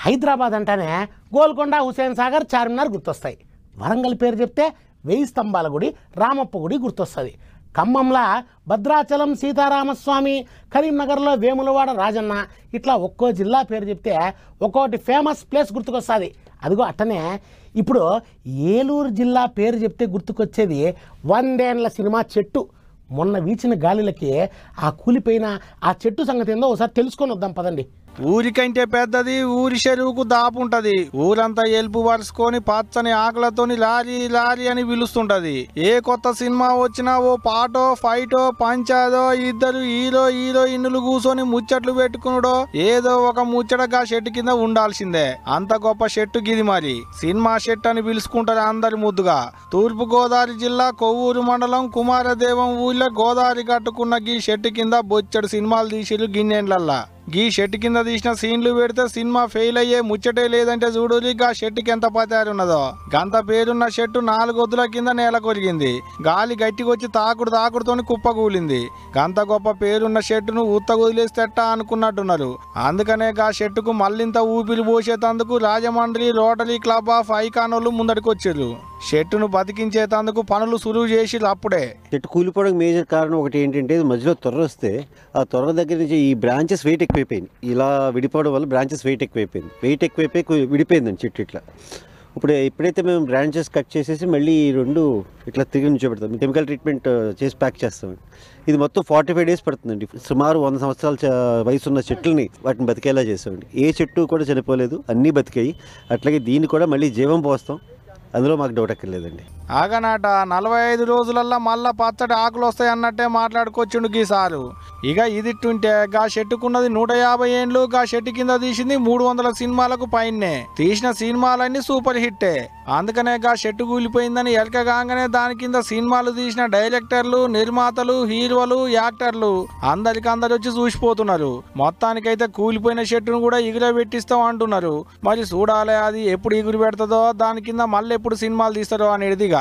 హైదరాబాద్ అంటేనే గోల్కొండ, హుసేన్ సాగర్, చార్మినార్ గుర్తొస్తాయి. వరంగల్ పేరు చెప్తే 1000 స్తంభాల గుడి, రామప్ప గుడి గుర్తొస్తుంది. ఖమ్మంలో భద్రాచలం సీతారామస్వామి, కరీంనగర్లో వేములవాడ రాజన్న, ఇట్లా ఒక్కో జిల్లా పేరు చెప్తే ఒక్కోటి ఫేమస్ ప్లేస్ గుర్తుకొస్తుంది. అదిగో అట్టనే ఇప్పుడు ఏలూరు జిల్లా పేరు చెప్తే గుర్తుకొచ్చేది 100 ఏళ్ల సినిమా చెట్టు. మొన్న వీచిన గాలిలకి ఆ కూలిపోయిన ఆ చెట్టు సంగతి ఏందో ఒకసారి తెలుసుకొని వద్దాం పదండి. ఊరికంటే పెద్దది ఊరి చెరువుకు దాపు ఉంటది. ఊరంతా ఎలుపు వరుసుకొని పచ్చని ఆకులతోని లారీ లారీ అని పిలుస్తుంటది. ఏ కొత్త సినిమా వచ్చినా ఓ పాటో ఫైటో పంచాదో ఇద్దరు హీరోయిన్లు కూర్చొని ముచ్చట్లు పెట్టుకునుడో ఏదో ఒక ముచ్చటగా చెట్టు కింద ఉండాల్సిందే. అంత గొప్ప చెట్టు గిది. మరి సినిమా చెట్టు అని పిలుచుకుంటారు అందరి ముద్దుగా. తూర్పు గోదావరి జిల్లా కొవ్వూరు మండలం కుమారదేవం ఊళ్ళో గోదావరి కట్టుకున్న గీ చెట్టు కింద బొచ్చడు సినిమాలు తీసిరు గిన్నెండ్లల్లా. గీ చెట్టు కింద తీసిన సీన్లు పెడితే సినిమా ఫెయిల్ అయ్యే ముచ్చటే లేదంటే చూడులి గా చెట్టుకి ఎంత పతారున్నదో. గంత పేరున్న చెట్టు 4 వద్దుల కింద నేల కొరిగింది. గాలి గట్టికొచ్చి తాకుడుతోని కుప్ప కూలింది. గంత గొప్ప పేరున్న చెట్టును ఉత్త వదిలేస్తేట అనుకున్నట్టున్నారు. అందుకనే గా చెట్టుకు మళ్ళింత ఊపిరి పోసేతందుకు రాజమండ్రి రోటరీ క్లబ్ ఆఫ్ ఐకానోళ్ళు ముందడికి వచ్చారు. చెట్టును బతికించేతందుకు పనులు సులువు చేసి అప్పుడే. చెట్టు కూలిపోవడానికి మేజర్ కారణం ఒకటి ఏంటంటే మధ్యలో తొర్ర వస్తే ఆ తొర్ర దగ్గర నుంచి ఈ బ్రాంచెస్ వెయిట్ ఎక్కువైపోయింది. ఇలా విడిపోవడం వల్ల బ్రాంచెస్ వెయిట్ ఎక్కువైపోయి విడిపోయిందండి చెట్టు. ఇట్లా ఎప్పుడైతే మేము బ్రాంచెస్ కట్ చేసేసి మళ్ళీ ఈ 2 ఇట్లా తిరిగి నుంచోబెడతాం. కెమికల్ ట్రీట్మెంట్ చేసి ప్యాక్ చేస్తామండి. ఇది మొత్తం 45 డేస్ పడుతుందండి. సుమారు 100 సంవత్సరాల వయసు ఉన్న చెట్లని వాటిని బతికేలా చేస్తామండి. ఏ చెట్టు కూడా చనిపోలేదు, అన్నీ బతికాయి. అట్లాగే దీన్ని కూడా మళ్ళీ జీవం పోస్తాం. అందులో మాకు డౌట్ ఎక్కర్లేదండి. ఆగనాట 45 రోజులల్లా మళ్ళా పచ్చడి ఆకులు వస్తాయి అన్నట్టే మాట్లాడుకొచ్చిండు గీసారు. ఇక ఇదిట్టుంటే గా చెట్టుకున్నది 150 ఏండ్లు. గా చెట్టు కింద తీసింది 300 సినిమాలకు పైనే. తీసిన సినిమాలన్నీ సూపర్ హిట్టే. అందుకనే గా చెట్టు కూలిపోయిందని ఎలకగానే దాని కింద సినిమాలు తీసిన డైరెక్టర్లు, నిర్మాతలు, హీరోలు, యాక్టర్లు అందరికందరు వచ్చి చూసిపోతున్నారు. మొత్తానికైతే కూలిపోయిన చెట్టును కూడా ఎగురబెట్టిస్తాం అంటున్నారు. మరి చూడాలి అది ఎప్పుడు ఎగురు పెడుతుందో, దాని కింద మళ్ళీ ఎప్పుడు సినిమాలు తీస్తారో అనేదిగా.